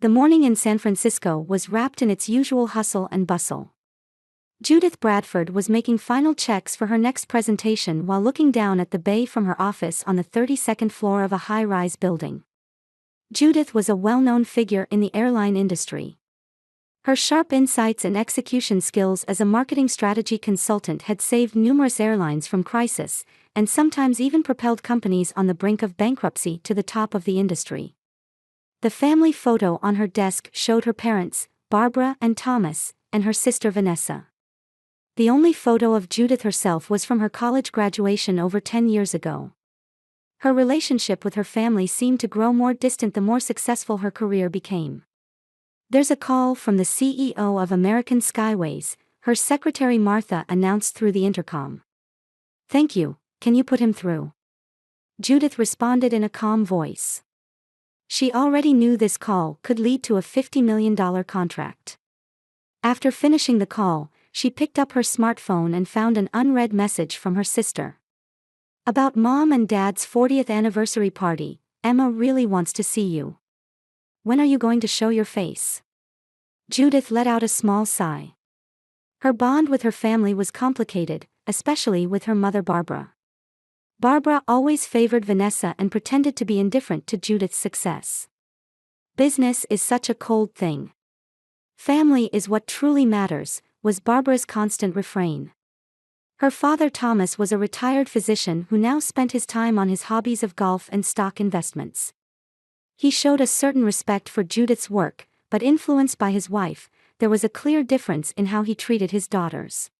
The morning in San Francisco was wrapped in its usual hustle and bustle. Judith Bradford was making final checks for her next presentation while looking down at the bay from her office on the 32nd floor of a high-rise building. Judith was a well-known figure in the airline industry. Her sharp insights and execution skills as a marketing strategy consultant had saved numerous airlines from crisis, and sometimes even propelled companies on the brink of bankruptcy to the top of the industry. The family photo on her desk showed her parents, Barbara and Thomas, and her sister Vanessa. The only photo of Judith herself was from her college graduation over 10 years ago. Her relationship with her family seemed to grow more distant the more successful her career became. "There's a call from the CEO of American Skyways," her secretary Martha announced through the intercom. "Thank you, can you put him through?" Judith responded in a calm voice. She already knew this call could lead to a $50 million contract. After finishing the call, she picked up her smartphone and found an unread message from her sister. "About Mom and Dad's 40th anniversary party, Emma really wants to see you. When are you going to show your face?" Judith let out a small sigh. Her bond with her family was complicated, especially with her mother Barbara. Barbara always favored Vanessa and pretended to be indifferent to Judith's success. "Business is such a cold thing. Family is what truly matters," was Barbara's constant refrain. Her father Thomas was a retired physician who now spent his time on his hobbies of golf and stock investments. He showed a certain respect for Judith's work, but influenced by his wife, there was a clear difference in how he treated his daughters.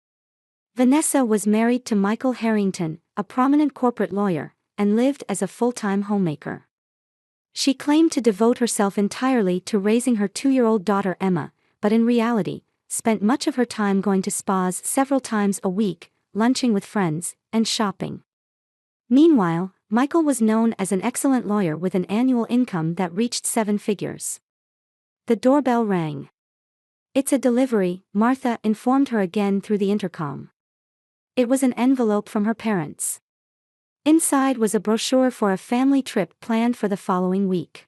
Vanessa was married to Michael Harrington, a prominent corporate lawyer, and lived as a full-time homemaker. She claimed to devote herself entirely to raising her 2-year-old daughter Emma, but in reality, spent much of her time going to spas several times a week, lunching with friends, and shopping. Meanwhile, Michael was known as an excellent lawyer with an annual income that reached 7 figures. The doorbell rang. "It's a delivery," Martha informed her again through the intercom. It was an envelope from her parents. Inside was a brochure for a family trip planned for the following week.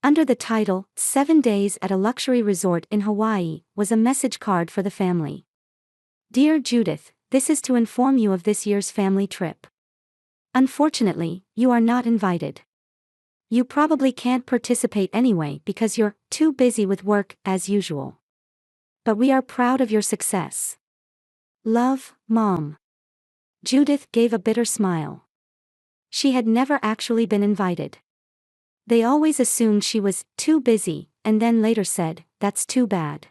Under the title, 7 Days at a Luxury Resort in Hawaii, was a message card for the family. "Dear Judith, this is to inform you of this year's family trip. Unfortunately, you are not invited. You probably can't participate anyway because you're too busy with work, as usual. But we are proud of your success. Love, Mom." Judith gave a bitter smile. She had never actually been invited. They always assumed she was too busy, and then later said, "That's too bad."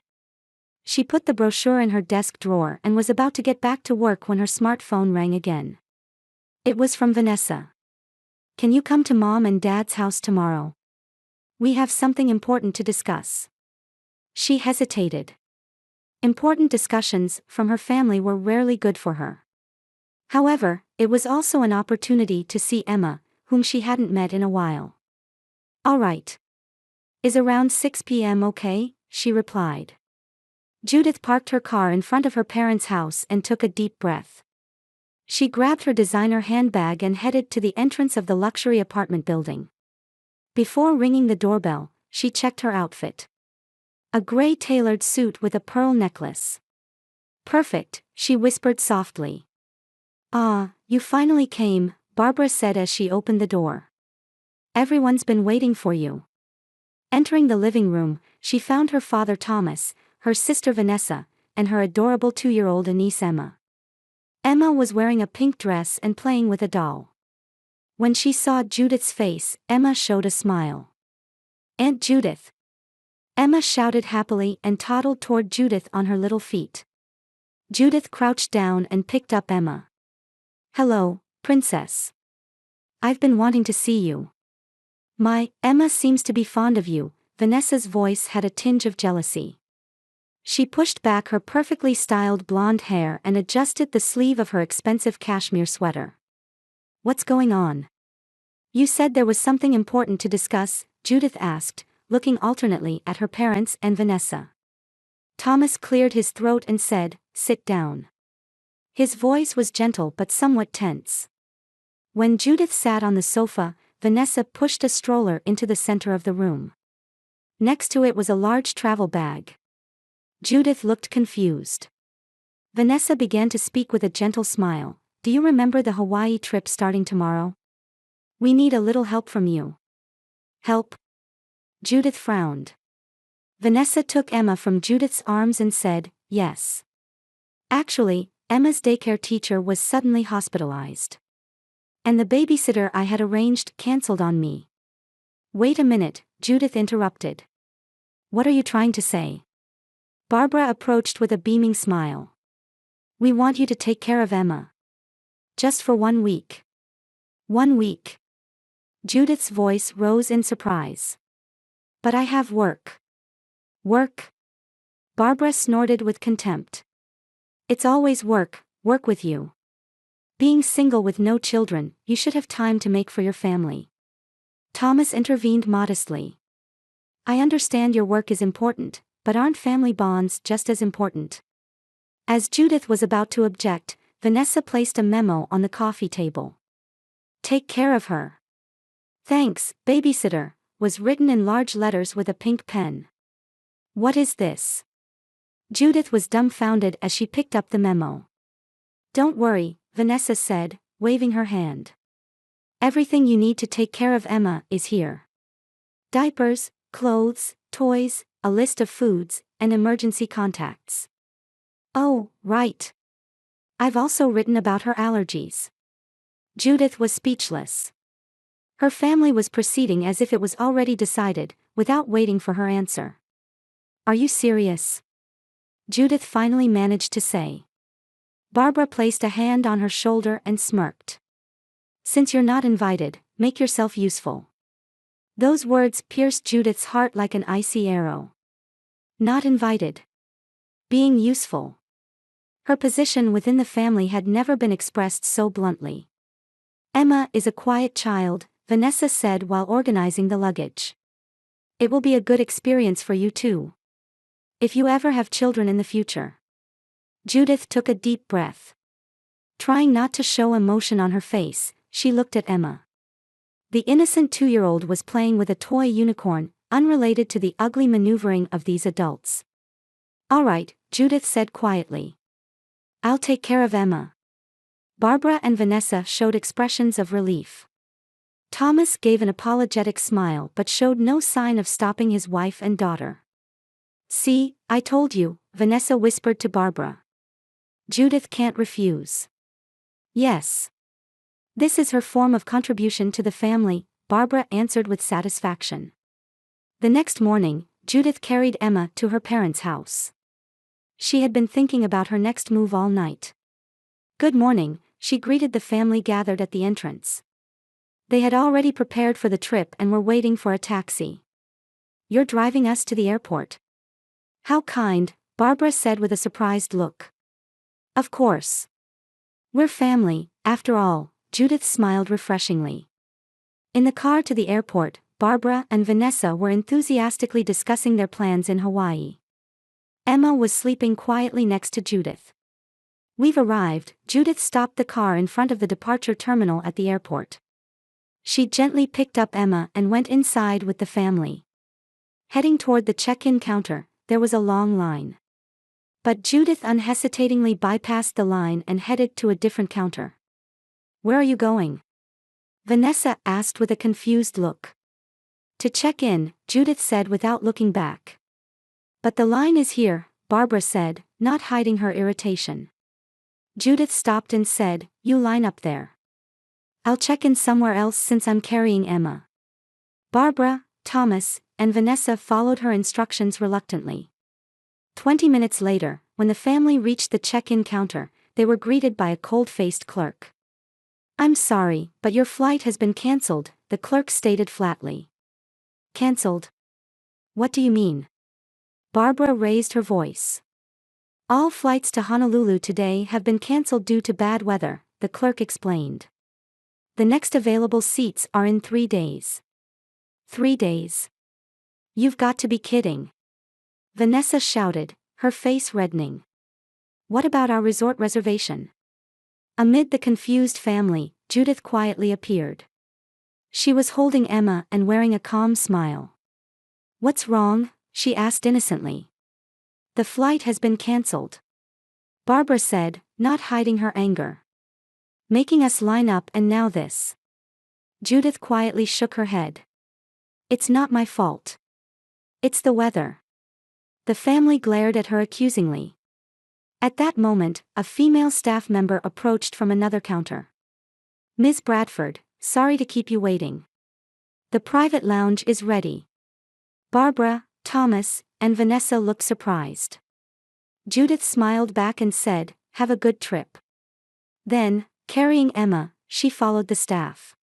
She put the brochure in her desk drawer and was about to get back to work when her smartphone rang again. It was from Vanessa. "Can you come to Mom and Dad's house tomorrow? We have something important to discuss." She hesitated. Important discussions from her family were rarely good for her. However, it was also an opportunity to see Emma, whom she hadn't met in a while. "All right. Is around 6 p.m. okay?" she replied. Judith parked her car in front of her parents' house and took a deep breath. She grabbed her designer handbag and headed to the entrance of the luxury apartment building. Before ringing the doorbell, she checked her outfit. A gray tailored suit with a pearl necklace. "Perfect," she whispered softly. "Ah, you finally came," Barbara said as she opened the door. "Everyone's been waiting for you." Entering the living room, she found her father Thomas, her sister Vanessa, and her adorable 2-year-old niece Emma. Emma was wearing a pink dress and playing with a doll. When she saw Judith's face, Emma showed a smile. "Aunt Judith!" Emma shouted happily and toddled toward Judith on her little feet. Judith crouched down and picked up Emma. "Hello, Princess. I've been wanting to see you." Emma seems to be fond of you," Vanessa's voice had a tinge of jealousy. She pushed back her perfectly styled blonde hair and adjusted the sleeve of her expensive cashmere sweater. "What's going on?" "You said there was something important to discuss," Judith asked, looking alternately at her parents and Vanessa. Thomas cleared his throat and said, "Sit down." His voice was gentle but somewhat tense. When Judith sat on the sofa, Vanessa pushed a stroller into the center of the room. Next to it was a large travel bag. Judith looked confused. Vanessa began to speak with a gentle smile. Do you remember the Hawaii trip starting tomorrow? We need a little help from you. Help? Judith frowned. Vanessa took Emma from Judith's arms and said, yes. Actually, Emma's daycare teacher was suddenly hospitalized. And the babysitter I had arranged canceled on me. Wait a minute, Judith interrupted. What are you trying to say? Barbara approached with a beaming smile. We want you to take care of Emma. Just for 1 week. 1 week. Judith's voice rose in surprise. But I have work. Work? Barbara snorted with contempt. It's always work with you. Being single with no children, you should have time to make for your family. Thomas intervened modestly. I understand your work is important, but aren't family bonds just as important? As Judith was about to object, Vanessa placed a memo on the coffee table. Take care of her. Thanks, babysitter, was written in large letters with a pink pen. What is this? Judith was dumbfounded as she picked up the memo. Don't worry, Vanessa said, waving her hand. Everything you need to take care of Emma is here. Diapers, clothes, toys, a list of foods, and emergency contacts. Oh, right. I've also written about her allergies. Judith was speechless. Her family was proceeding as if it was already decided, without waiting for her answer. Are you serious? Judith finally managed to say. Barbara placed a hand on her shoulder and smirked. Since you're not invited, make yourself useful. Those words pierced Judith's heart like an icy arrow. Not invited. Being useful. Her position within the family had never been expressed so bluntly. Emma is a quiet child, Vanessa said while organizing the luggage. It will be a good experience for you too. If you ever have children in the future. Judith took a deep breath. Trying not to show emotion on her face, she looked at Emma. The innocent 2-year-old was playing with a toy unicorn, unrelated to the ugly maneuvering of these adults. All right, Judith said quietly. I'll take care of Emma. Barbara and Vanessa showed expressions of relief. Thomas gave an apologetic smile but showed no sign of stopping his wife and daughter. See, I told you, Vanessa whispered to Barbara. Judith can't refuse. Yes. This is her form of contribution to the family, Barbara answered with satisfaction. The next morning, Judith carried Emma to her parents' house. She had been thinking about her next move all night. Good morning, she greeted the family gathered at the entrance. They had already prepared for the trip and were waiting for a taxi. You're driving us to the airport. How kind, Barbara said with a surprised look. Of course. We're family, after all, Judith smiled refreshingly. In the car to the airport, Barbara and Vanessa were enthusiastically discussing their plans in Hawaii. Emma was sleeping quietly next to Judith. We've arrived, Judith stopped the car in front of the departure terminal at the airport. She gently picked up Emma and went inside with the family. Heading toward the check-in counter, there was a long line. But Judith unhesitatingly bypassed the line and headed to a different counter. Where are you going? Vanessa asked with a confused look. To check in, Judith said without looking back. But the line is here, Barbara said, not hiding her irritation. Judith stopped and said, you line up there. I'll check in somewhere else since I'm carrying Emma. Barbara, Thomas, and Vanessa followed her instructions reluctantly. 20 minutes later, when the family reached the check-in counter, they were greeted by a cold-faced clerk. I'm sorry, but your flight has been cancelled, the clerk stated flatly. Cancelled? What do you mean? Barbara raised her voice. All flights to Honolulu today have been cancelled due to bad weather, the clerk explained. The next available seats are in 3 days. 3 days? You've got to be kidding. Vanessa shouted, her face reddening. What about our resort reservation? Amid the confused family, Judith quietly appeared. She was holding Emma and wearing a calm smile. What's wrong? She asked innocently. The flight has been cancelled, Barbara said, not hiding her anger. Making us line up and now this. Judith quietly shook her head. It's not my fault. It's the weather. The family glared at her accusingly. At that moment, a female staff member approached from another counter. Ms. Bradford, sorry to keep you waiting. The private lounge is ready. Barbara, Thomas, and Vanessa looked surprised. Judith smiled back and said, have a good trip. Then, carrying Emma, she followed the staff.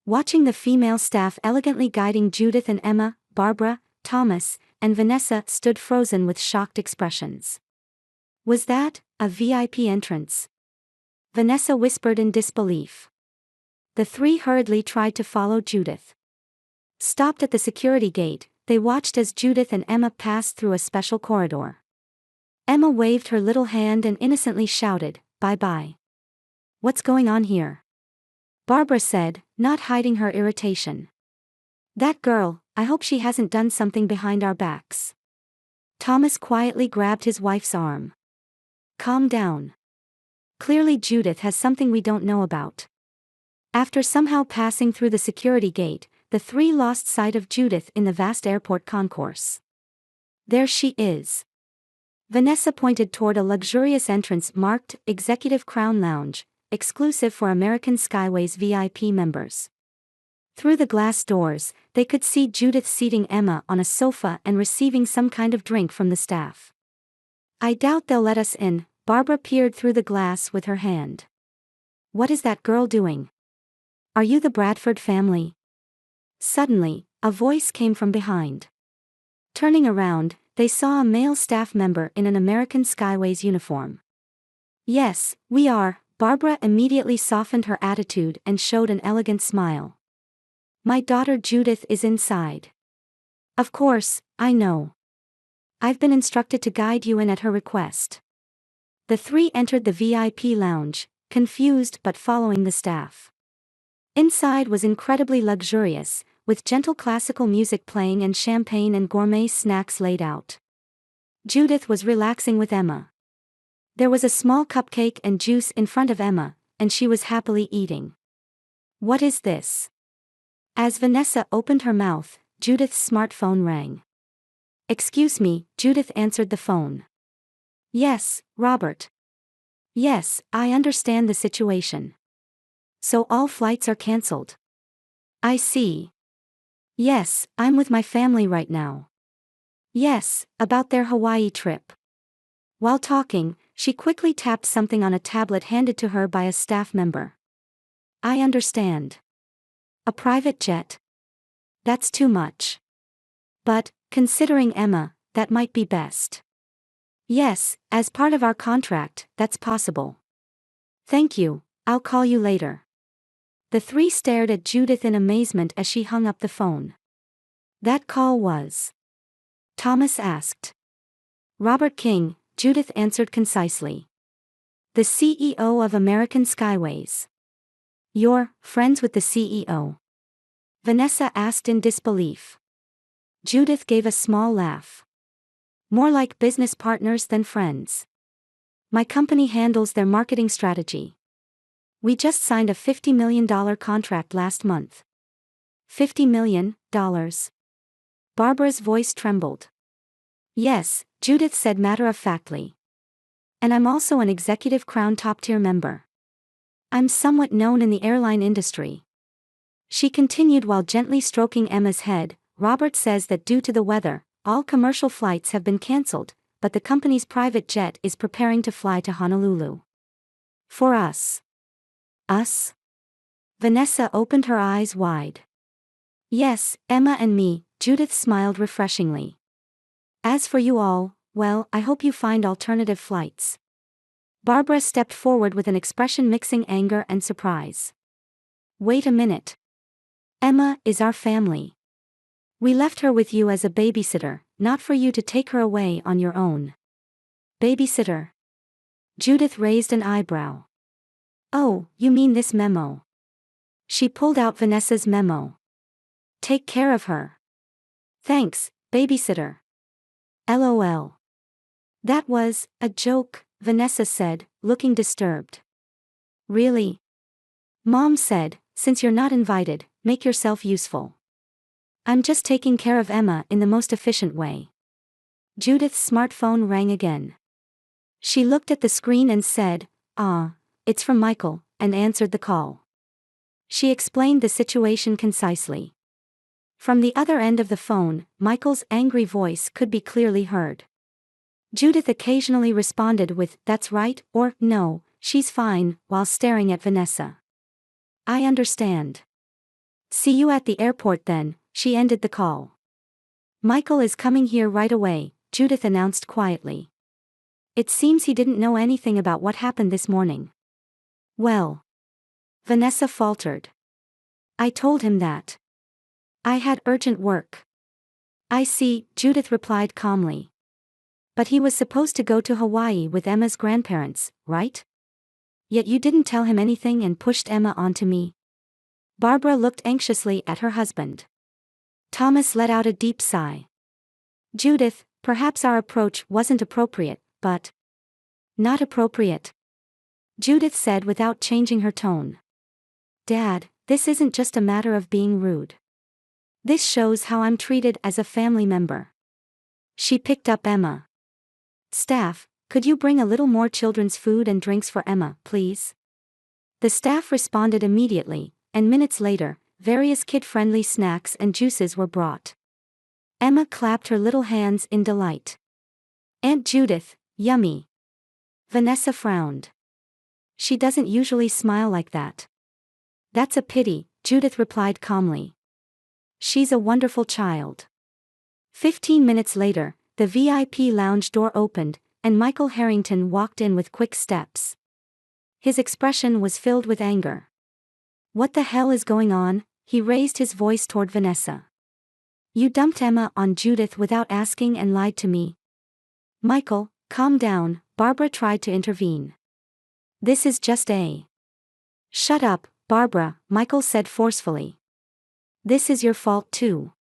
Watching the female staff elegantly guiding Judith and Emma, Barbara, Thomas, and Vanessa stood frozen with shocked expressions. Was that a VIP entrance? Vanessa whispered in disbelief. The three hurriedly tried to follow Judith. Stopped at the security gate, they watched as Judith and Emma passed through a special corridor. Emma waved her little hand and innocently shouted, "Bye-bye." What's going on here? Barbara said, not hiding her irritation. That girl, I hope she hasn't done something behind our backs. Thomas quietly grabbed his wife's arm. Calm down. Clearly Judith has something we don't know about. After somehow passing through the security gate, the three lost sight of Judith in the vast airport concourse. There she is. Vanessa pointed toward a luxurious entrance marked Executive Crown Lounge, exclusive for American Skyways VIP members. Through the glass doors, they could see Judith seating Emma on a sofa and receiving some kind of drink from the staff. I doubt they'll let us in, Barbara peered through the glass with her hand. What is that girl doing? Are you the Bradford family? Suddenly, a voice came from behind. Turning around, they saw a male staff member in an American Skyways uniform. Yes, we are. Barbara immediately softened her attitude and showed an elegant smile. My daughter Judith is inside. Of course, I know. I've been instructed to guide you in at her request. The three entered the VIP lounge, confused but following the staff. Inside was incredibly luxurious, with gentle classical music playing and champagne and gourmet snacks laid out. Judith was relaxing with Emma. There was a small cupcake and juice in front of Emma, and she was happily eating. What is this? As Vanessa opened her mouth, Judith's smartphone rang. Excuse me, Judith answered the phone. Yes, Robert. Yes, I understand the situation. So all flights are cancelled. I see. Yes, I'm with my family right now. Yes, about their Hawaii trip. While talking, she quickly tapped something on a tablet handed to her by a staff member. I understand. A private jet? That's too much. But, considering Emma, that might be best. Yes, as part of our contract, that's possible. Thank you, I'll call you later. The three stared at Judith in amazement as she hung up the phone. That call was? Thomas asked. Robert King, Judith answered concisely. The CEO of American Skyways. You're friends with the CEO? Vanessa asked in disbelief. Judith gave a small laugh. More like business partners than friends. My company handles their marketing strategy. We just signed a $50 million contract last month. $50 million? Barbara's voice trembled. Yes, Judith said matter-of-factly. And I'm also an Executive Crown top-tier member. I'm somewhat known in the airline industry. She continued while gently stroking Emma's head. Robert says that due to the weather, all commercial flights have been cancelled, but the company's private jet is preparing to fly to Honolulu. For us. Us? Vanessa opened her eyes wide. Yes, Emma and me, Judith smiled refreshingly. As for you all, well, I hope you find alternative flights. Barbara stepped forward with an expression mixing anger and surprise. Wait a minute. Emma is our family. We left her with you as a babysitter, not for you to take her away on your own. Babysitter? Judith raised an eyebrow. Oh, you mean this memo? She pulled out Vanessa's memo. Take care of her. Thanks, Babysitter. LOL. That was a joke, Vanessa said, looking disturbed. Really? Mom said, since you're not invited, make yourself useful. I'm just taking care of Emma in the most efficient way. Judith's smartphone rang again. She looked at the screen and said, it's from Michael, and answered the call. She explained the situation concisely. From the other end of the phone, Michael's angry voice could be clearly heard. Judith occasionally responded with, "That's right," or "No, she's fine," while staring at Vanessa. "I understand. See you at the airport then," she ended the call. "Michael is coming here right away," Judith announced quietly. It seems he didn't know anything about what happened this morning. "Well," Vanessa faltered. "I told him that. I had urgent work." "I see," Judith replied calmly. "But he was supposed to go to Hawaii with Emma's grandparents, right? Yet you didn't tell him anything and pushed Emma onto me." Barbara looked anxiously at her husband. Thomas let out a deep sigh. "Judith, perhaps our approach wasn't appropriate, but..." "Not appropriate," Judith said without changing her tone. "Dad, this isn't just a matter of being rude. This shows how I'm treated as a family member." She picked up Emma. "Staff, could you bring a little more children's food and drinks for Emma, please?" The staff responded immediately, and minutes later, various kid-friendly snacks and juices were brought. Emma clapped her little hands in delight. "Aunt Judith, yummy." Vanessa frowned. "She doesn't usually smile like that." "That's a pity," Judith replied calmly. "She's a wonderful child." 15 minutes later, the VIP lounge door opened, and Michael Harrington walked in with quick steps. His expression was filled with anger. "What the hell is going on?" He raised his voice toward Vanessa. "You dumped Emma on Judith without asking and lied to me." "Michael, calm down," Barbara tried to intervene. "This is just a..." "Shut up, Barbara," Michael said forcefully. "This is your fault too.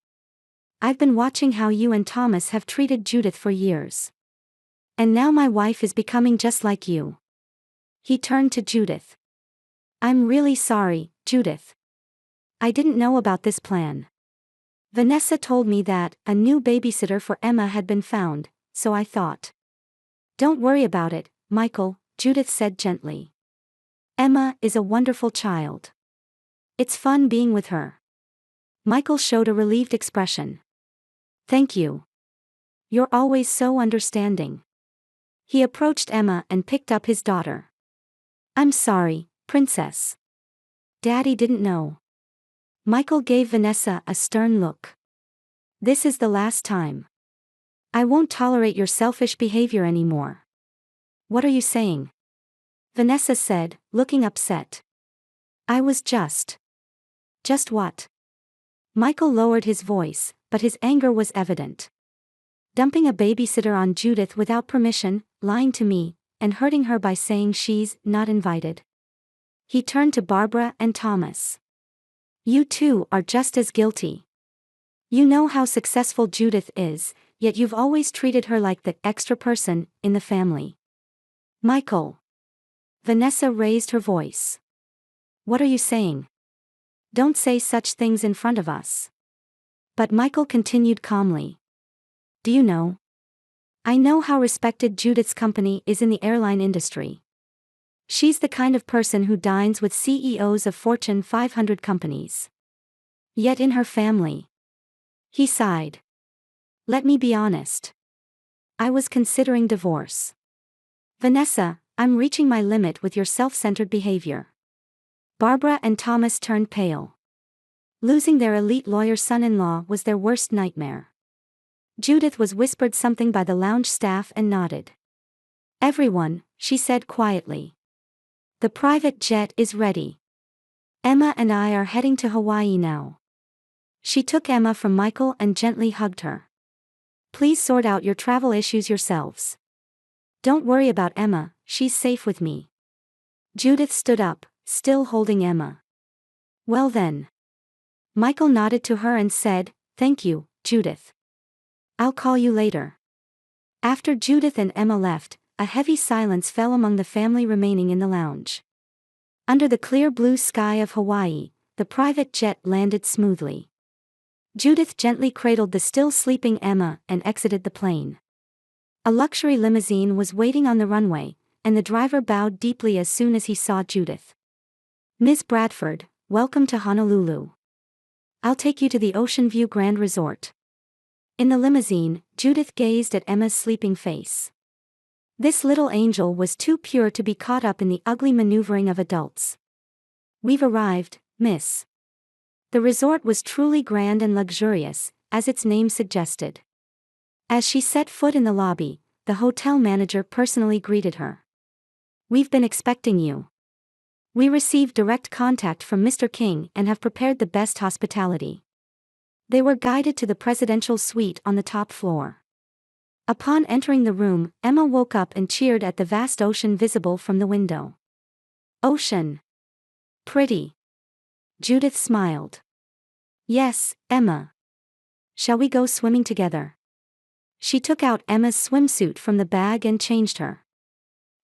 I've been watching how you and Thomas have treated Judith for years. And now my wife is becoming just like you." He turned to Judith. "I'm really sorry, Judith. I didn't know about this plan. Vanessa told me that a new babysitter for Emma had been found, so I thought." "Don't worry about it, Michael," Judith said gently. "Emma is a wonderful child. It's fun being with her." Michael showed a relieved expression. "Thank you. You're always so understanding." He approached Emma and picked up his daughter. "I'm sorry, Princess. Daddy didn't know." Michael gave Vanessa a stern look. "This is the last time. I won't tolerate your selfish behavior anymore." "What are you saying?" Vanessa said, looking upset. "I was just..." "Just what?" Michael lowered his voice, but his anger was evident. "Dumping a babysitter on Judith without permission, lying to me, and hurting her by saying she's not invited." He turned to Barbara and Thomas. "You two are just as guilty. You know how successful Judith is, yet you've always treated her like the extra person in the family." "Michael." Vanessa raised her voice. "What are you saying? Don't say such things in front of us." But Michael continued calmly. "Do you know? I know how respected Judith's company is in the airline industry. She's the kind of person who dines with CEOs of Fortune 500 companies. Yet in her family..." He sighed. "Let me be honest. I was considering divorce. Vanessa, I'm reaching my limit with your self-centered behavior." Barbara and Thomas turned pale. Losing their elite lawyer son-in-law was their worst nightmare. Judith was whispered something by the lounge staff and nodded. "Everyone," she said quietly. "The private jet is ready. Emma and I are heading to Hawaii now." She took Emma from Michael and gently hugged her. "Please sort out your travel issues yourselves. Don't worry about Emma, she's safe with me." Judith stood up, still holding Emma. "Well then." Michael nodded to her and said, "Thank you, Judith. I'll call you later. After Judith and Emma left, a heavy silence fell among the family remaining in the lounge. Under the clear blue sky of Hawaii, the private jet landed smoothly. Judith gently cradled the still sleeping Emma and exited the plane. A luxury limousine was waiting on the runway, and the driver bowed deeply as soon as he saw Judith. "Ms. Bradford, welcome to Honolulu. I'll take you to the Ocean View Grand Resort." In the limousine, Judith gazed at Emma's sleeping face. This little angel was too pure to be caught up in the ugly maneuvering of adults. "We've arrived, miss." The resort was truly grand and luxurious, as its name suggested. As she set foot in the lobby, the hotel manager personally greeted her. "We've been expecting you. We received direct contact from Mr. King and have prepared the best hospitality." They were guided to the presidential suite on the top floor. Upon entering the room, Emma woke up and cheered at the vast ocean visible from the window. "Ocean. Pretty." Judith smiled. "Yes, Emma. Shall we go swimming together?" She took out Emma's swimsuit from the bag and changed her.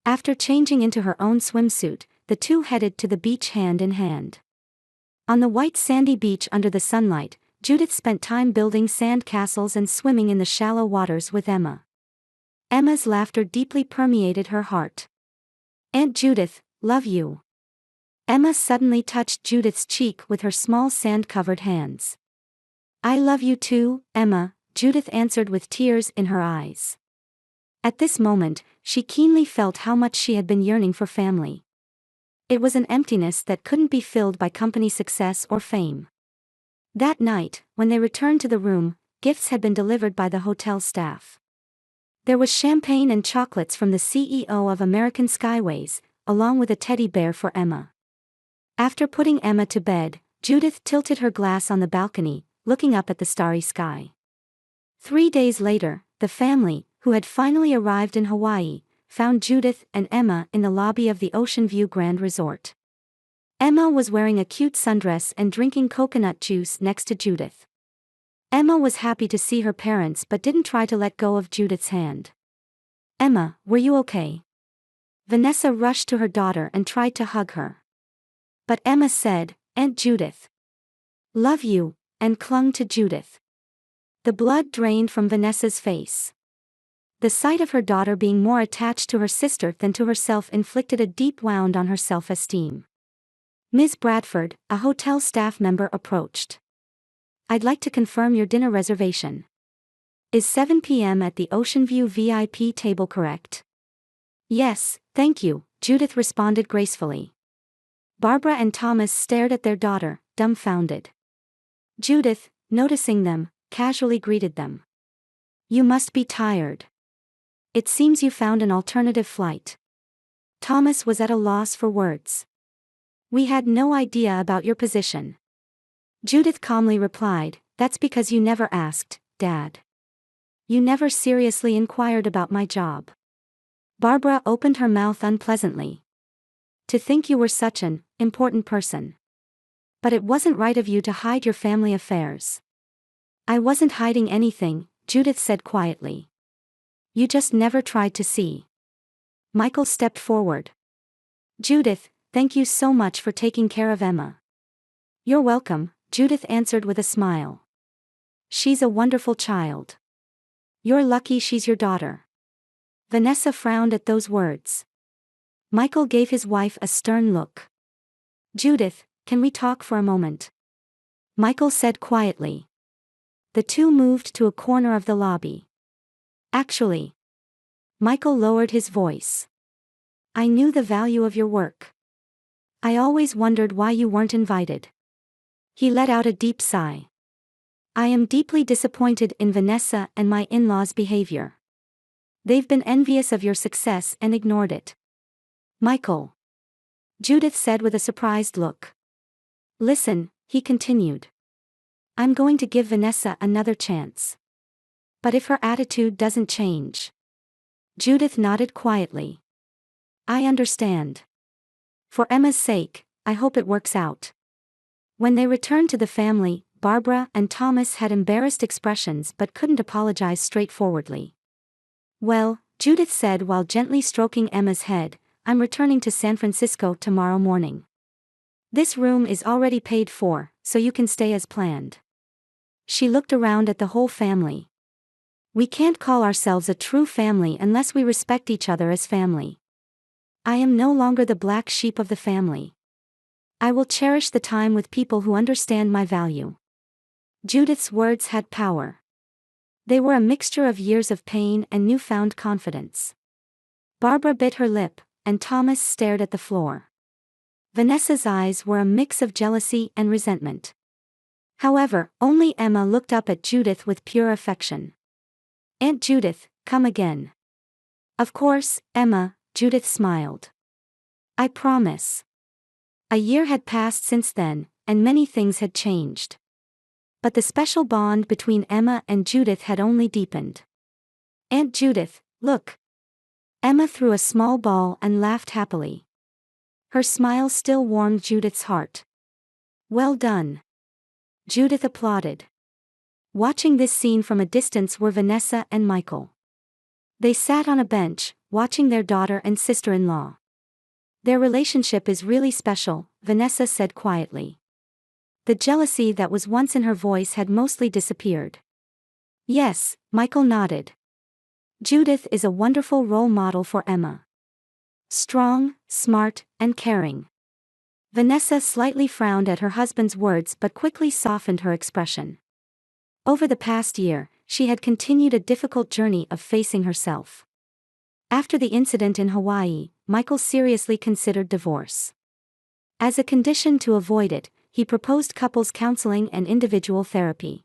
After changing into her own swimsuit, the two headed to the beach hand in hand. On the white sandy beach under the sunlight, Judith spent time building sand castles and swimming in the shallow waters with Emma. Emma's laughter deeply permeated her heart. "Aunt Judith, love you." Emma suddenly touched Judith's cheek with her small sand-covered hands. "I love you too, Emma," Judith answered with tears in her eyes. At this moment, she keenly felt how much she had been yearning for family. It was an emptiness that couldn't be filled by company success or fame. That night, when they returned to the room, gifts had been delivered by the hotel staff. There was champagne and chocolates from the CEO of American Skyways, along with a teddy bear for Emma. After putting Emma to bed, Judith tilted her glass on the balcony, looking up at the starry sky. 3 days later, the family, who had finally arrived in Hawaii, found Judith and Emma in the lobby of the Ocean View Grand Resort. Emma was wearing a cute sundress and drinking coconut juice next to Judith. Emma was happy to see her parents but didn't try to let go of Judith's hand. "Emma, were you okay?" Vanessa rushed to her daughter and tried to hug her. But Emma said, "Aunt Judith. Love you," and clung to Judith. The blood drained from Vanessa's face. The sight of her daughter being more attached to her sister than to herself inflicted a deep wound on her self-esteem. "Ms. Bradford," a hotel staff member approached. "I'd like to confirm your dinner reservation. Is 7 p.m. at the Ocean View VIP table correct?" "Yes, thank you," Judith responded gracefully. Barbara and Thomas stared at their daughter, dumbfounded. Judith, noticing them, casually greeted them. "You must be tired. It seems you found an alternative flight." Thomas was at a loss for words. "We had no idea about your position." Judith calmly replied, "That's because you never asked, Dad. You never seriously inquired about my job." Barbara opened her mouth unpleasantly. "To think you were such an important person. But it wasn't right of you to hide your family affairs." "I wasn't hiding anything," Judith said quietly. "You just never tried to see." Michael stepped forward. "Judith, thank you so much for taking care of Emma." "You're welcome," Judith answered with a smile. "She's a wonderful child. You're lucky she's your daughter." Vanessa frowned at those words. Michael gave his wife a stern look. "Judith, can we talk for a moment?" Michael said quietly. The two moved to a corner of the lobby. "Actually," Michael lowered his voice, "I knew the value of your work. I always wondered why you weren't invited." He let out a deep sigh. "I am deeply disappointed in Vanessa and my in-laws' behavior. They've been envious of your success and ignored it." "Michael," Judith said with a surprised look. "Listen," he continued. "I'm going to give Vanessa another chance. But if her attitude doesn't change." Judith nodded quietly. "I understand. For Emma's sake, I hope it works out." When they returned to the family, Barbara and Thomas had embarrassed expressions but couldn't apologize straightforwardly. "Well," Judith said while gently stroking Emma's head, "I'm returning to San Francisco tomorrow morning. This room is already paid for, so you can stay as planned." She looked around at the whole family. "We can't call ourselves a true family unless we respect each other as family. I am no longer the black sheep of the family. I will cherish the time with people who understand my value." Judith's words had power. They were a mixture of years of pain and newfound confidence. Barbara bit her lip, and Thomas stared at the floor. Vanessa's eyes were a mix of jealousy and resentment. However, only Emma looked up at Judith with pure affection. "Aunt Judith, come again." "Of course, Emma," Judith smiled. "I promise." A year had passed since then, and many things had changed. But the special bond between Emma and Judith had only deepened. "Aunt Judith, look." Emma threw a small ball and laughed happily. Her smile still warmed Judith's heart. "Well done." Judith applauded. Watching this scene from a distance were Vanessa and Michael. They sat on a bench, watching their daughter and sister-in-law. "Their relationship is really special," Vanessa said quietly. The jealousy that was once in her voice had mostly disappeared. "Yes," Michael nodded. "Judith is a wonderful role model for Emma. Strong, smart, and caring." Vanessa slightly frowned at her husband's words but quickly softened her expression. Over the past year, she had continued a difficult journey of facing herself. After the incident in Hawaii, Michael seriously considered divorce. As a condition to avoid it, he proposed couples counseling and individual therapy.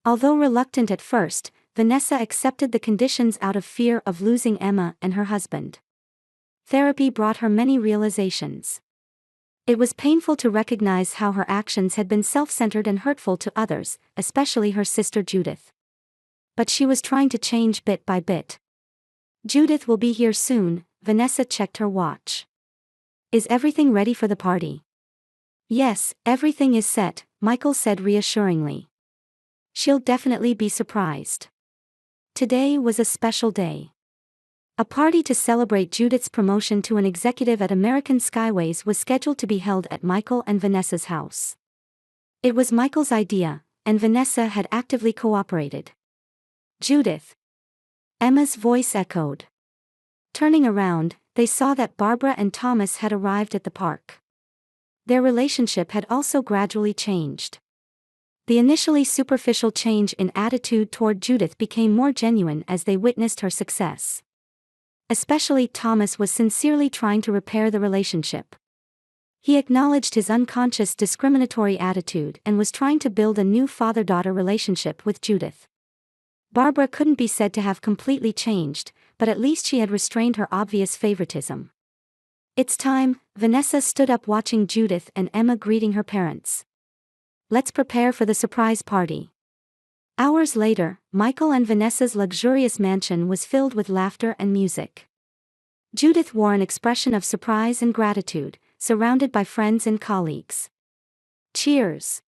Although reluctant at first, Vanessa accepted the conditions out of fear of losing Emma and her husband. Therapy brought her many realizations. It was painful to recognize how her actions had been self-centered and hurtful to others, especially her sister Judith. But she was trying to change bit by bit. "Judith will be here soon," Vanessa checked her watch. "Is everything ready for the party?" "Yes, everything is set," Michael said reassuringly. "She'll definitely be surprised." Today was a special day. A party to celebrate Judith's promotion to an executive at American Skyways was scheduled to be held at Michael and Vanessa's house. It was Michael's idea, and Vanessa had actively cooperated. "Judith." Emma's voice echoed. Turning around, they saw that Barbara and Thomas had arrived at the park. Their relationship had also gradually changed. The initially superficial change in attitude toward Judith became more genuine as they witnessed her success. Especially Thomas was sincerely trying to repair the relationship. He acknowledged his unconscious discriminatory attitude and was trying to build a new father-daughter relationship with Judith. Barbara couldn't be said to have completely changed, but at least she had restrained her obvious favoritism. "It's time," Vanessa stood up watching Judith and Emma greeting her parents. "Let's prepare for the surprise party." Hours later, Michael and Vanessa's luxurious mansion was filled with laughter and music. Judith wore an expression of surprise and gratitude, surrounded by friends and colleagues. "Cheers."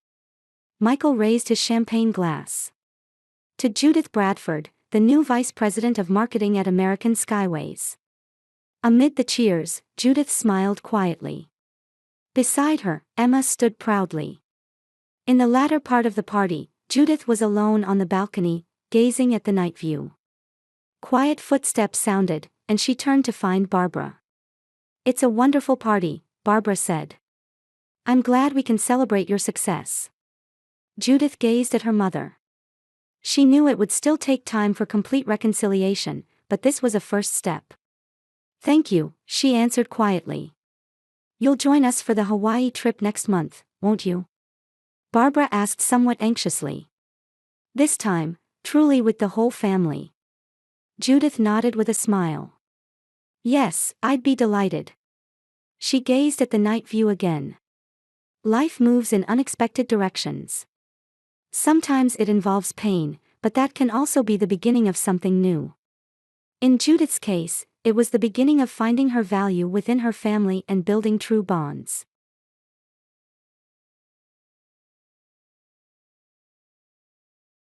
Michael raised his champagne glass. "To Judith Bradford, the new vice president of marketing at American Skyways." Amid the cheers, Judith smiled quietly. Beside her, Emma stood proudly. In the latter part of the party, Judith was alone on the balcony, gazing at the night view. Quiet footsteps sounded, and she turned to find Barbara. "It's a wonderful party," Barbara said. "I'm glad we can celebrate your success." Judith gazed at her mother. She knew it would still take time for complete reconciliation, but this was a first step. "Thank you," she answered quietly. "You'll join us for the Hawaii trip next month, won't you?" Barbara asked somewhat anxiously. This time, truly with the whole family. Judith nodded with a smile. "Yes, I'd be delighted." She gazed at the night view again. Life moves in unexpected directions. Sometimes it involves pain, but that can also be the beginning of something new. In Judith's case, it was the beginning of finding her value within her family and building true bonds.